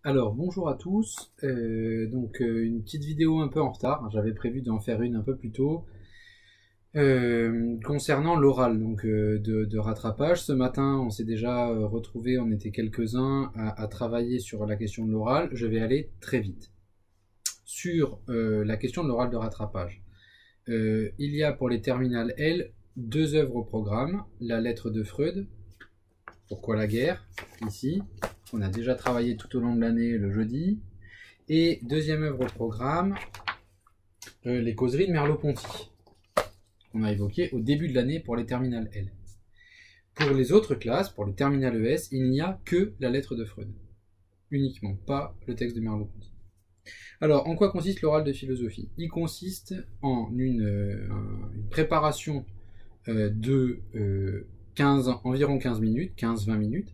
Alors bonjour à tous, une petite vidéo un peu en retard, j'avais prévu d'en faire une un peu plus tôt concernant l'oral de rattrapage. Ce matin on s'est déjà retrouvés, on était quelques-uns à travailler sur la question de l'oral. Je vais aller très vite sur la question de l'oral de rattrapage. Il y a pour les terminales L 2 œuvres au programme, la lettre de Freud, Pourquoi la guerre, ici, on a déjà travaillé tout au long de l'année le jeudi, et deuxième œuvre au programme, les causeries de Merleau-Ponty, qu'on a évoqué au début de l'année pour les terminales L. Pour les autres classes, pour les terminales ES, il n'y a que la lettre de Freud, uniquement, pas le texte de Merleau-Ponty. Alors, en quoi consiste l'oral de philosophie? Il consiste en une préparation de environ 15 minutes, 15-20 minutes,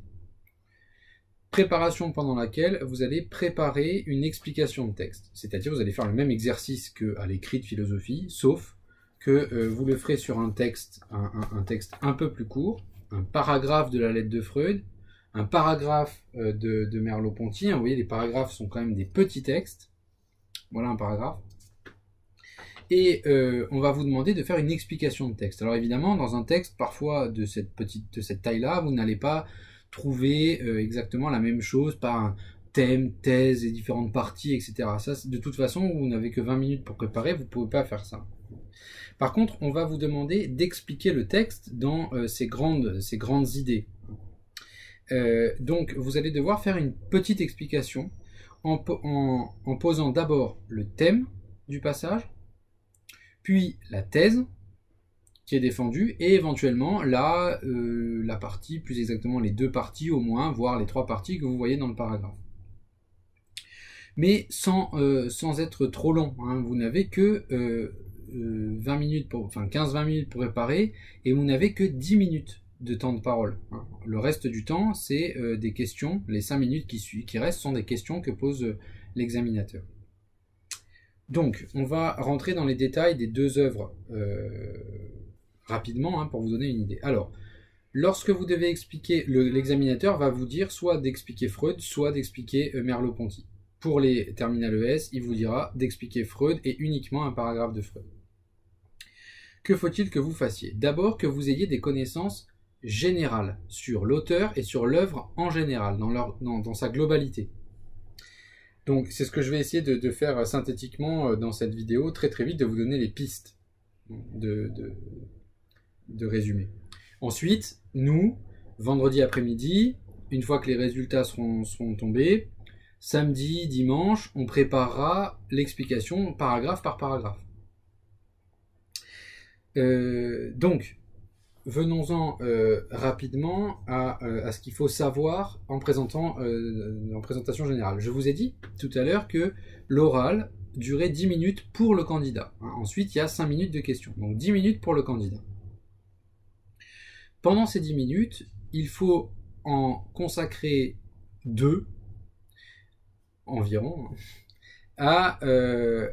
préparation pendant laquelle vous allez préparer une explication de texte. C'est-à-dire vous allez faire le même exercice qu'à l'écrit de philosophie, sauf que vous le ferez sur un texte un peu plus court, un paragraphe de la lettre de Freud, un paragraphe de Merleau-Ponty. Vous voyez, les paragraphes sont quand même des petits textes. Voilà un paragraphe. Et on va vous demander de faire une explication de texte. Alors évidemment, dans un texte, parfois de cette taille-là, vous n'allez pas trouver exactement la même chose par un thème, thèse et différentes parties, etc. Ça, de toute façon, vous n'avez que 20 minutes pour préparer, vous ne pouvez pas faire ça. Par contre, on va vous demander d'expliquer le texte dans ces grandes idées. Donc, vous allez devoir faire une petite explication en posant d'abord le thème du passage, puis la thèse qui est défendue, et éventuellement la partie, plus exactement les deux parties au moins, voire les trois parties que vous voyez dans le paragraphe. Mais sans être trop long, hein. Vous n'avez que 20 minutes 15-20 minutes pour préparer, et vous n'avez que 10 minutes de temps de parole, hein. Le reste du temps, c'est des questions. Les 5 minutes qui restent sont des questions que pose l'examinateur. Donc, on va rentrer dans les détails des deux œuvres rapidement, hein, pour vous donner une idée. Alors, lorsque vous devez expliquer, l'examinateur va vous dire soit d'expliquer Freud, soit d'expliquer Merleau-Ponty. Pour les terminales ES, il vous dira d'expliquer Freud et uniquement un paragraphe de Freud. Que faut-il que vous fassiez? D'abord, que vous ayez des connaissances générales sur l'auteur et sur l'œuvre en général, dans sa globalité. Donc, c'est ce que je vais essayer de faire synthétiquement dans cette vidéo, très vite, de vous donner les pistes de résumé. Ensuite, nous, vendredi après-midi, une fois que les résultats seront tombés, samedi, dimanche, on préparera l'explication paragraphe par paragraphe. Donc, venons-en rapidement à ce qu'il faut savoir en présentation générale. Je vous ai dit tout à l'heure que l'oral durait 10 minutes pour le candidat. Ensuite, il y a 5 minutes de questions. Donc 10 minutes pour le candidat. Pendant ces 10 minutes, il faut en consacrer 2 environ à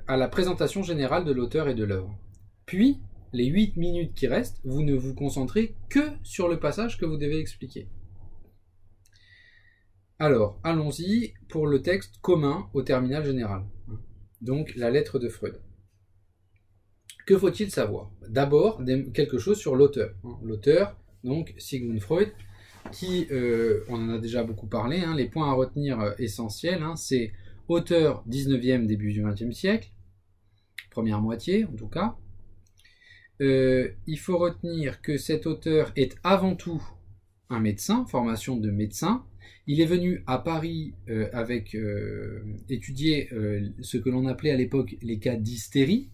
la présentation générale de l'auteur et de l'œuvre. Puis, les 8 minutes qui restent, vous ne vous concentrez que sur le passage que vous devez expliquer. Alors, allons-y pour le texte commun au terminal général. Donc, la lettre de Freud. Que faut-il savoir? D'abord, quelque chose sur l'auteur. L'auteur, donc Sigmund Freud, qui, on en a déjà beaucoup parlé, hein, les points à retenir essentiels, hein, c'est auteur 19e, début du 20e siècle, première moitié en tout cas. Il faut retenir que cet auteur est avant tout un médecin, formation de médecin. Il est venu à Paris étudier ce que l'on appelait à l'époque les cas d'hystérie,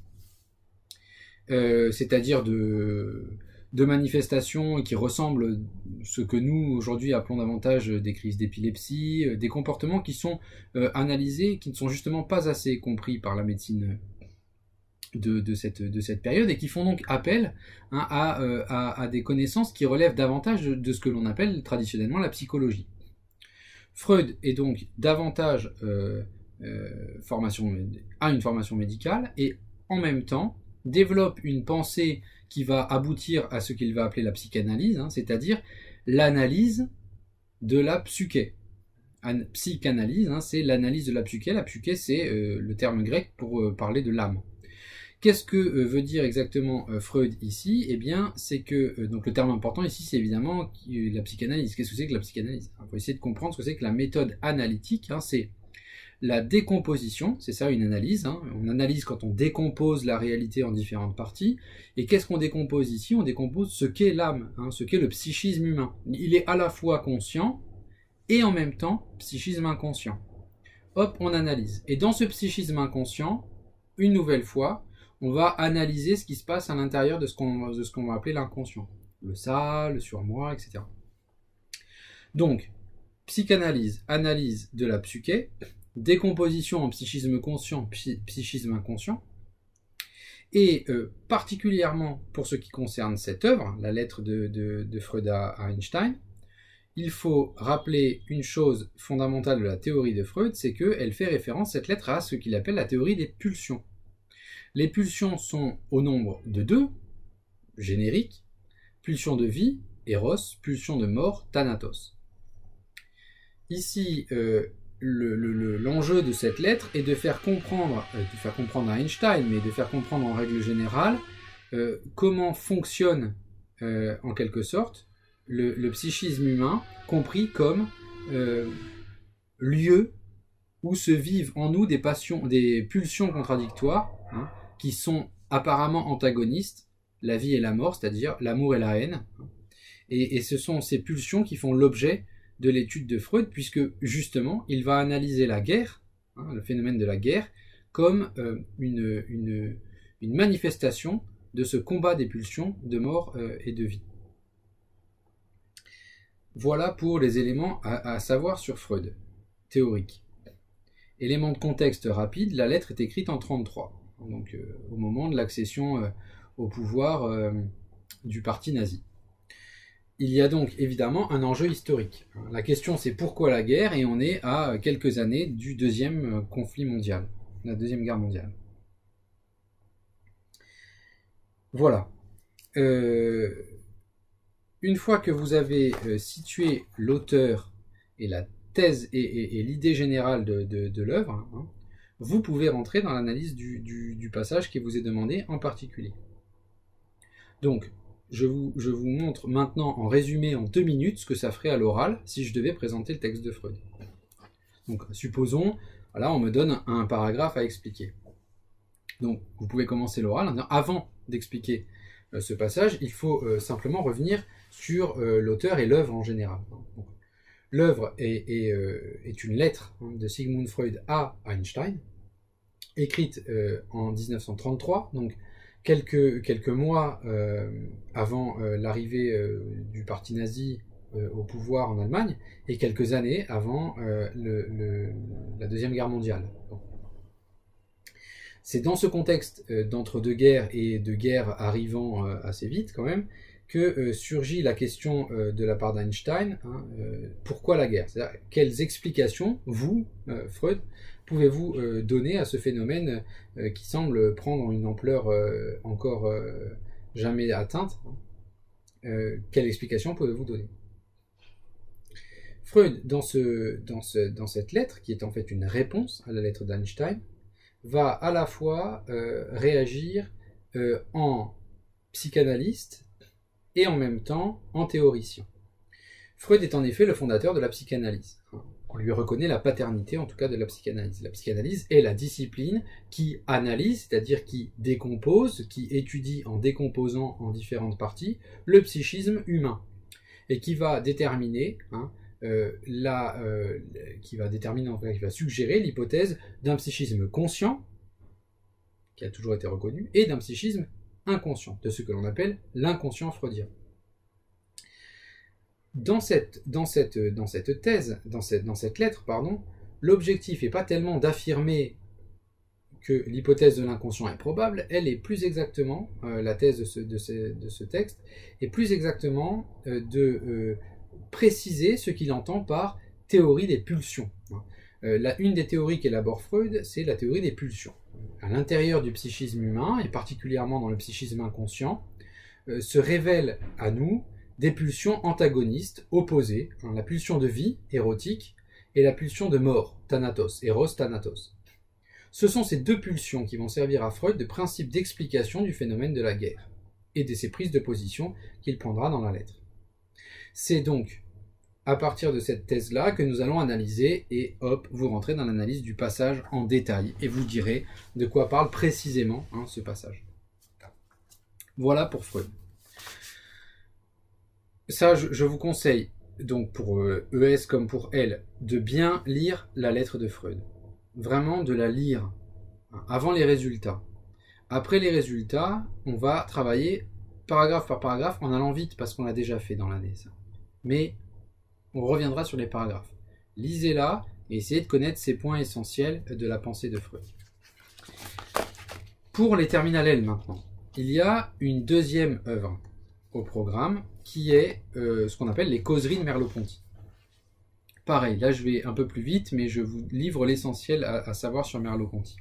c'est-à-dire de manifestations qui ressemblent à ce que nous aujourd'hui appelons davantage des crises d'épilepsie, des comportements qui sont analysés, qui ne sont justement pas assez compris par la médecine de cette période, et qui font donc appel, hein, à des connaissances qui relèvent davantage de ce que l'on appelle traditionnellement la psychologie. Freud est donc davantage une formation médicale, et en même temps développe une pensée qui va aboutir à ce qu'il va appeler la psychanalyse, hein, c'est-à-dire l'analyse de la psyché. psychanalyse, hein, c'est l'analyse de la psyché. La psyché, c'est le terme grec pour parler de l'âme. Qu'est-ce que veut dire exactement Freud ici? Eh bien, c'est que, donc le terme important ici, c'est évidemment la psychanalyse. Qu'est-ce que c'est que la psychanalyse? Il faut essayer de comprendre ce que c'est que la méthode analytique, hein, c'est la décomposition, c'est ça une analyse, hein. On analyse quand on décompose la réalité en différentes parties. Et qu'est-ce qu'on décompose ici? On décompose ce qu'est l'âme, hein, ce qu'est le psychisme humain. Il est à la fois conscient et en même temps psychisme inconscient. Hop, on analyse. Et dans ce psychisme inconscient, une nouvelle fois, on va analyser ce qui se passe à l'intérieur de ce qu'on va appeler l'inconscient. Le ça, le surmoi, etc. Donc, psychanalyse, analyse de la psyché, décomposition en psychisme conscient, psychisme inconscient, et particulièrement pour ce qui concerne cette œuvre, la lettre de Freud à Einstein, il faut rappeler une chose fondamentale de la théorie de Freud, c'est qu'elle fait référence, cette lettre, à ce qu'il appelle la théorie des pulsions. Les pulsions sont au nombre de 2, génériques, pulsion de vie, Eros, pulsion de mort, Thanatos. Ici, l'enjeu de cette lettre est de faire comprendre à Einstein, mais de faire comprendre en règle générale comment fonctionne en quelque sorte le psychisme humain, compris comme lieu où se vivent en nous des passions, des pulsions contradictoires, hein, qui sont apparemment antagonistes, la vie et la mort, c'est-à-dire l'amour et la haine. Et ce sont ces pulsions qui font l'objet de l'étude de Freud, puisque justement, il va analyser la guerre, hein, le phénomène de la guerre, comme une manifestation de ce combat des pulsions de mort et de vie. Voilà pour les éléments à savoir sur Freud, théorique. Élément de contexte rapide, la lettre est écrite en 1933, donc au moment de l'accession au pouvoir du parti nazi. Il y a donc évidemment un enjeu historique. La question c'est pourquoi la guerre, et on est à quelques années du deuxième conflit mondial, la deuxième guerre mondiale. Voilà. Une fois que vous avez situé l'auteur et la thèse et l'idée générale de l'œuvre, hein, vous pouvez rentrer dans l'analyse du passage qui vous est demandé en particulier. Donc, je vous montre maintenant en résumé en 2 minutes ce que ça ferait à l'oral si je devais présenter le texte de Freud. Donc, supposons, voilà, on me donne un paragraphe à expliquer. Donc, vous pouvez commencer l'oral. Avant d'expliquer ce passage, il faut simplement revenir sur l'auteur et l'œuvre en général. L'œuvre est une lettre de Sigmund Freud à Einstein, écrite en 1933, donc quelques mois avant l'arrivée du parti nazi au pouvoir en Allemagne, et quelques années avant la Deuxième Guerre mondiale. Bon. C'est dans ce contexte d'entre-deux-guerres et de guerres arrivant assez vite quand même, que surgit la question de la part d'Einstein, hein, pourquoi la guerre? C'est-à-dire, quelles explications, vous, Freud, pouvez-vous donner à ce phénomène qui semble prendre une ampleur encore jamais atteinte, hein, quelle explication pouvez-vous donner? Freud, dans cette lettre, qui est en fait une réponse à la lettre d'Einstein, va à la fois réagir en psychanalyste et en même temps en théoricien. Freud est en effet le fondateur de la psychanalyse. On lui reconnaît la paternité, en tout cas, de la psychanalyse. La psychanalyse est la discipline qui analyse, c'est-à-dire qui décompose, qui étudie en décomposant en différentes parties le psychisme humain, et qui va déterminer, hein, qui va suggérer l'hypothèse d'un psychisme conscient, qui a toujours été reconnu, et d'un psychisme inconscient, de ce que l'on appelle l'inconscient freudien. Dans cette lettre, l'objectif n'est pas tellement d'affirmer que l'hypothèse de l'inconscient est probable, elle est plus exactement, la thèse de ce texte, est plus exactement de préciser ce qu'il entend par théorie des pulsions. Une des théories qu'élabore Freud, c'est la théorie des pulsions. À l'intérieur du psychisme humain, et particulièrement dans le psychisme inconscient, se révèlent à nous des pulsions antagonistes, opposées, hein, la pulsion de vie, érotique, et la pulsion de mort, Thanatos, Eros Thanatos. Ce sont ces deux pulsions qui vont servir à Freud de principe d'explication du phénomène de la guerre et de ses prises de position qu'il prendra dans la lettre. C'est donc à partir de cette thèse-là que nous allons analyser et hop, vous rentrez dans l'analyse du passage en détail et vous direz de quoi parle précisément ce passage. Voilà pour Freud. Ça, je vous conseille, donc pour ES comme pour L, de bien lire la lettre de Freud. Vraiment de la lire avant les résultats. Après les résultats, on va travailler paragraphe par paragraphe en allant vite parce qu'on l'a déjà fait dans l'année. Ça. Mais on reviendra sur les paragraphes. Lisez-la et essayez de connaître ces points essentiels de la pensée de Freud. Pour les terminales L maintenant, il y a une deuxième œuvre au programme qui est ce qu'on appelle les causeries de Merleau-Ponty. Pareil, là je vais un peu plus vite, mais je vous livre l'essentiel à savoir sur Merleau-Ponty.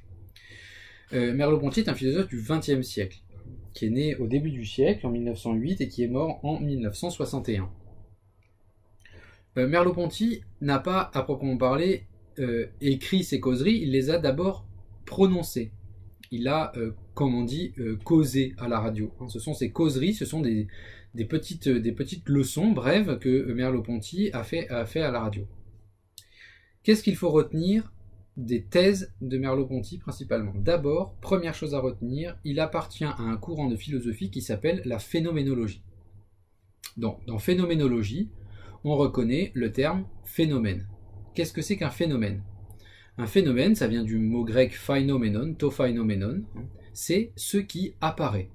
Merleau-Ponty est un philosophe du XXe siècle, qui est né au début du siècle, en 1908, et qui est mort en 1961. Merleau-Ponty n'a pas, à proprement parler, écrit ses causeries, il les a d'abord prononcées. Il a, comme on dit, causé à la radio. Ce sont ces causeries, ce sont des petites leçons brèves que Merleau-Ponty a fait à la radio. Qu'est-ce qu'il faut retenir des thèses de Merleau-Ponty principalement? D'abord, première chose à retenir, il appartient à un courant de philosophie qui s'appelle la phénoménologie. Donc, dans phénoménologie, on reconnaît le terme phénomène. Qu'est-ce que c'est qu'un phénomène? Un phénomène, ça vient du mot grec phainomènon, to phainomènon, c'est ce qui apparaît.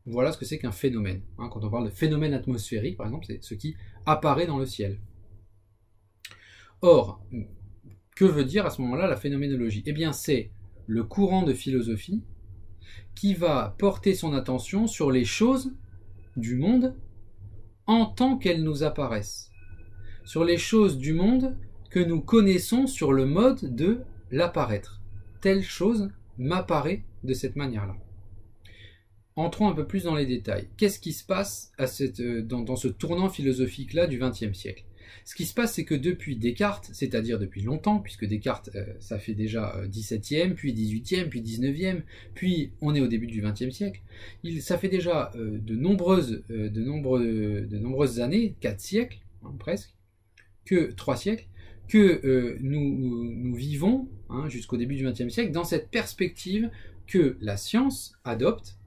Voilà ce que c'est qu'un phénomène. Quand on parle de phénomène atmosphérique, par exemple, c'est ce qui apparaît dans le ciel. Or, que veut dire à ce moment-là la phénoménologie? Eh bien, c'est le courant de philosophie qui va porter son attention sur les choses du monde en tant qu'elles nous apparaissent. Sur les choses du monde que nous connaissons sur le mode de l'apparaître. Telle chose m'apparaît de cette manière-là. Entrons un peu plus dans les détails. Qu'est-ce qui se passe dans ce tournant philosophique-là du XXe siècle? Ce qui se passe, c'est que depuis Descartes, c'est-à-dire depuis longtemps, puisque Descartes, ça fait déjà 17e, puis 18e, puis 19e, puis on est au début du XXe siècle, ça fait déjà de nombreuses années, 4 siècles, presque, 3 siècles, que nous vivons, jusqu'au début du XXe siècle, dans cette perspective que la science adopte,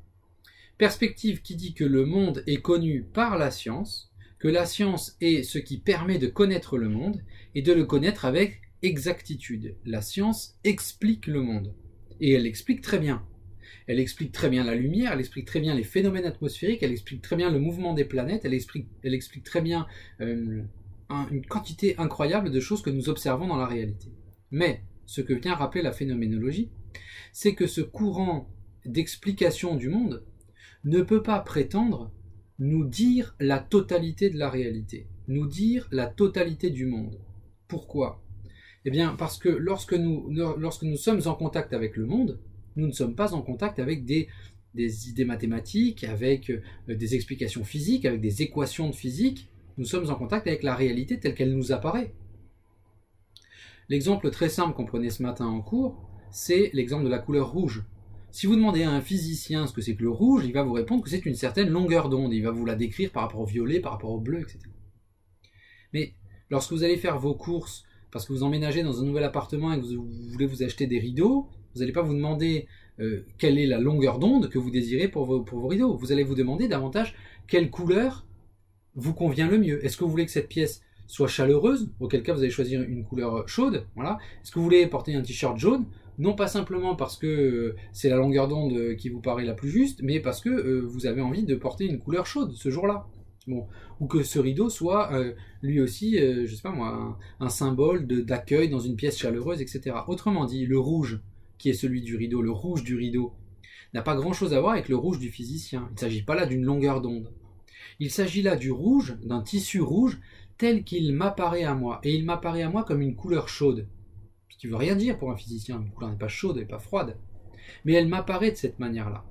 perspective qui dit que le monde est connu par la science, que la science est ce qui permet de connaître le monde et de le connaître avec exactitude. La science explique le monde. Et elle explique très bien. Elle explique très bien la lumière, elle explique très bien les phénomènes atmosphériques, elle explique très bien le mouvement des planètes, elle explique très bien une quantité incroyable de choses que nous observons dans la réalité. Mais ce que vient rappeler la phénoménologie, c'est que ce courant d'explication du monde ne peut pas prétendre nous dire la totalité de la réalité, nous dire la totalité du monde. Pourquoi? Eh bien, parce que lorsque nous sommes en contact avec le monde, nous ne sommes pas en contact avec des idées mathématiques, avec des explications physiques, avec des équations de physique, nous sommes en contact avec la réalité telle qu'elle nous apparaît. L'exemple très simple qu'on prenait ce matin en cours, c'est l'exemple de la couleur rouge. Si vous demandez à un physicien ce que c'est que le rouge, il va vous répondre que c'est une certaine longueur d'onde. Il va vous la décrire par rapport au violet, par rapport au bleu, etc. Mais lorsque vous allez faire vos courses, parce que vous emménagez dans un nouvel appartement et que vous voulez vous acheter des rideaux, vous n'allez pas vous demander quelle est la longueur d'onde que vous désirez pour vos rideaux. Vous allez vous demander davantage quelle couleur vous convient le mieux. Est-ce que vous voulez que cette pièce soit chaleureuse, auquel cas vous allez choisir une couleur chaude, voilà. Est-ce que vous voulez porter un t-shirt jaune? Non pas simplement parce que c'est la longueur d'onde qui vous paraît la plus juste, mais parce que vous avez envie de porter une couleur chaude ce jour-là. Bon. Ou que ce rideau soit lui aussi, je sais pas moi, un symbole d'accueil dans une pièce chaleureuse, etc. Autrement dit, le rouge, qui est celui du rideau, le rouge du rideau, n'a pas grand-chose à voir avec le rouge du physicien. Il ne s'agit pas là d'une longueur d'onde. Il s'agit là du rouge, d'un tissu rouge, tel qu'il m'apparaît à moi. Et il m'apparaît à moi comme une couleur chaude. Ce qui ne veut rien dire pour un physicien. Une couleur n'est pas chaude, elle n'est pas froide. Mais elle m'apparaît de cette manière-là.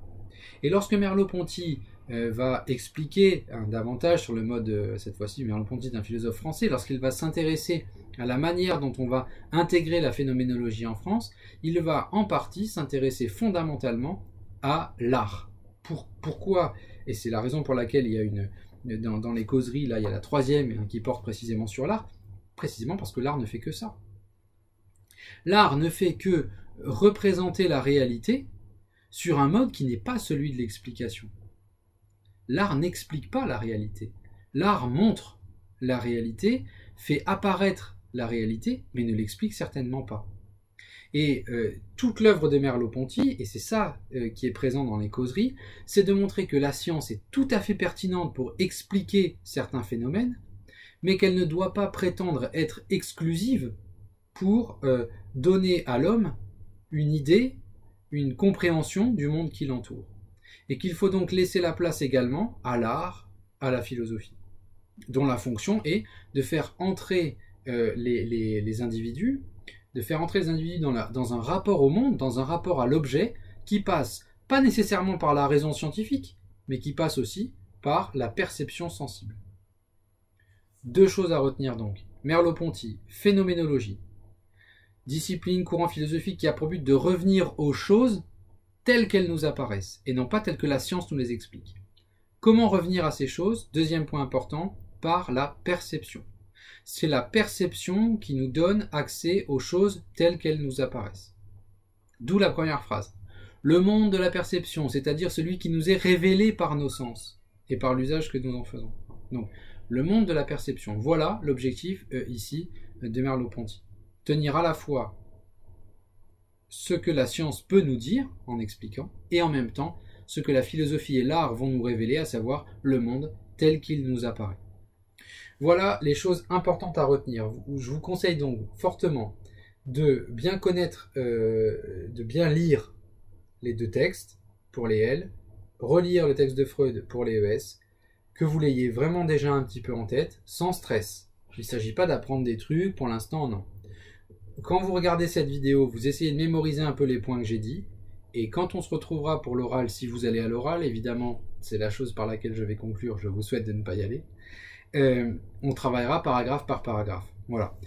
Et lorsque Merleau-Ponty va expliquer davantage sur le mode, cette fois-ci, Merleau-Ponty est un philosophe français, lorsqu'il va s'intéresser à la manière dont on va intégrer la phénoménologie en France, il va en partie s'intéresser fondamentalement à l'art. Pourquoi? Et c'est la raison pour laquelle il y a dans les causeries, là, il y a la troisième qui porte précisément sur l'art, précisément parce que l'art ne fait que ça. L'art ne fait que représenter la réalité sur un mode qui n'est pas celui de l'explication. L'art n'explique pas la réalité. L'art montre la réalité, fait apparaître la réalité, mais ne l'explique certainement pas. Et toute l'œuvre de Merleau-Ponty, et c'est ça qui est présent dans les causeries, c'est de montrer que la science est tout à fait pertinente pour expliquer certains phénomènes, mais qu'elle ne doit pas prétendre être exclusive pour donner à l'homme une idée, une compréhension du monde qui l'entoure. Et qu'il faut donc laisser la place également à l'art, à la philosophie, dont la fonction est de faire entrer les individus, dans un rapport au monde, dans un rapport à l'objet, qui passe pas nécessairement par la raison scientifique, mais qui passe aussi par la perception sensible. Deux choses à retenir donc. Merleau-Ponty, phénoménologie, discipline, courant philosophique qui a pour but de revenir aux choses telles qu'elles nous apparaissent, et non pas telles que la science nous les explique. Comment revenir à ces choses? Deuxième point important, par la perception. C'est la perception qui nous donne accès aux choses telles qu'elles nous apparaissent. D'où la première phrase. Le monde de la perception, c'est-à-dire celui qui nous est révélé par nos sens et par l'usage que nous en faisons. Donc, le monde de la perception, voilà l'objectif ici de Merleau-Ponty. Tenir à la fois ce que la science peut nous dire en expliquant, et en même temps ce que la philosophie et l'art vont nous révéler, à savoir le monde tel qu'il nous apparaît. Voilà les choses importantes à retenir. Je vous conseille donc fortement de bien connaître, de bien lire les deux textes pour les L, relire le texte de Freud pour les ES, que vous l'ayez vraiment déjà un petit peu en tête, sans stress. Il ne s'agit pas d'apprendre des trucs, pour l'instant non. Quand vous regardez cette vidéo, vous essayez de mémoriser un peu les points que j'ai dit, et quand on se retrouvera pour l'oral, si vous allez à l'oral, évidemment, c'est la chose par laquelle je vais conclure, je vous souhaite de ne pas y aller, on travaillera paragraphe par paragraphe. Voilà.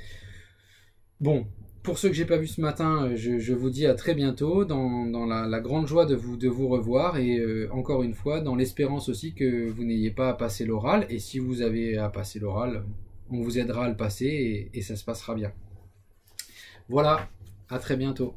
Bon, pour ceux que j'ai pas vus ce matin, je vous dis à très bientôt, dans la grande joie de vous revoir, et encore une fois, dans l'espérance aussi que vous n'ayez pas à passer l'oral, et si vous avez à passer l'oral, on vous aidera à le passer, et ça se passera bien. Voilà, à très bientôt.